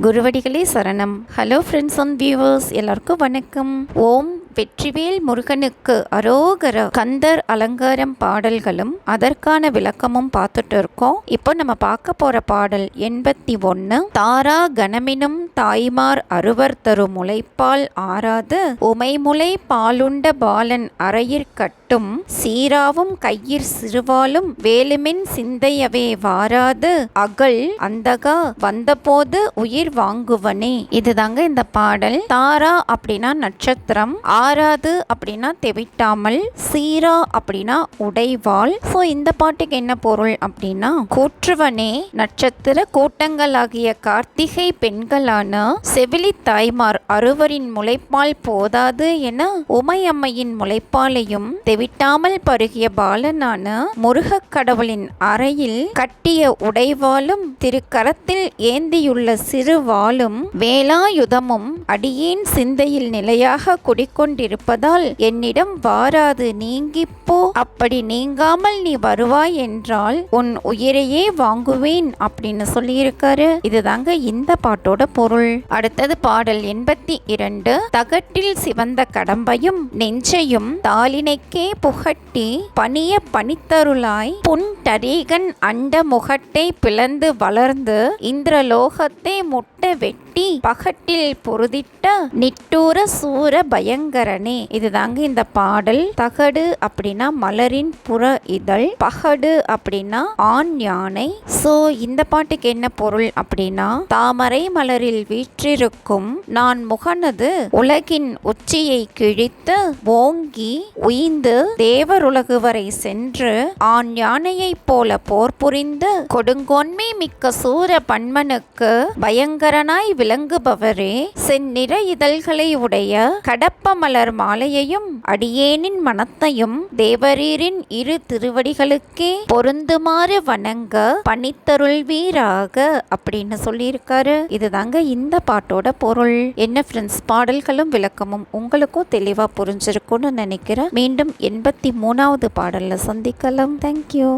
குருவடிகளே சரணம். Hello friends and viewers, எல்லாருக்கும் வணக்கம். ஓம் வெற்றிவேல் முருகனுக்கு அரோகர. கந்தர் அலங்காரம் பாடல்களும் அதற்கான விளக்கமும் பார்த்துட்டு இருக்கோம். இப்போ நம்ம பார்க்க போற பாடல் 81. தாரா கணமினும் தாய்மார் அறுவர் தரு முளைப்பால் ஆறாது உமைமுலை பாலுண்ட பாலன் அறையிற்கட்டும் சீராவும் கையிற் சிறுவாலும் வேலுமின் சிந்தையவே வாராது அகல் அந்தகா வந்தபோது உயிர் வாங்குவனே. இதுதாங்க இந்த பாடல். தாரா அப்படின்னா நட்சத்திரம், ஆறாது அப்படின்னா தெவிட்டாமல், சீரா அப்படின்னா உடைவாள். சோ இந்த பாட்டுக்கு என்ன பொருள் அப்படின்னா, கூற்றுவனே நட்சத்திர கூட்டங்களாகிய கார்த்திகை பெண்களான செவிலி தாய்மார் அறுவரின் முளைப்பால் போதாது என உமையம்மையின் முளைப்பாலையும் தெவிட்டாமல் பருகிய பாலனான முருகக் கடவுளின் அறையில் கட்டிய உடைவாளும் திருக்கரத்தில் ஏந்தியுள்ள சிறுவாளும் வேலாயுதமும் அடியேன் சிந்தையில் நிலையாக குடிக்கொண்டிருப்பதால் என்னிடம் வாராது நீங்கிப்போ. அப்படி நீங்காமல் நீ வருவாய் என்றால் உன் உயிரையே வாங்குவேன் அப்படின்னு சொல்லியிருக்காரு. இதுதாங்க இந்த பாட்டோட பொருள். அடுத்தது பாடல் 82. தகட்டில் சிவந்த கடம்பையும் நெஞ்சையும் தாளினைக்கே புகட்டி பணிய பணித்தருளாய் புன்டரீகன் அண்ட முகட்டை பிளந்து வளர்ந்து இந்திரலோகத்தை முட்ட வெட்டி பகட்டில் பொருதிட்ட நிட்டூர சூர பயங்கரனே. இதுதாங்க இந்த பாடல். தகடு அப்படின்னா மலரின் புற இதழ், பகடு அப்படின்னா ஆண் யானை. சோ இந்த பாட்டுக்கு என்ன பொருள் அப்படின்னா, தாமரை மலரில் வீற்றிருக்கும் நான் முகனது உலகின் உச்சியை கிழித்து ஓங்கி உய்ந்து தேவருலகு வரை சென்று ஆண் யானையைப் போல போர் புரிந்து கொடுங்கோன்மை மிக்க சூர பன்மனுக்கு பயங்கரனாய் விளங்குபவரே, செந்நிற இதழ்களை உடைய கடப்ப மலர் மாலையையும் அடியேனின் மனத்தையும் தேவரீரின் இரு திருவடிகளுக்கே பொருந்துமாறு வணங்க பணித்தருள்வீராக அப்படின்னு சொல்லியிருக்காரு. இதுதாங்க இந்த பாட்டோட பொருள். என்ன ஃப்ரெண்ட்ஸ், பாடல்களும் விளக்கமும் உங்களுக்கும் தெளிவா புரிஞ்சிருக்கும்னு நினைக்கிறேன். மீண்டும் 83வது பாடல்ல சந்திக்கலாம். தேங்க்யூ.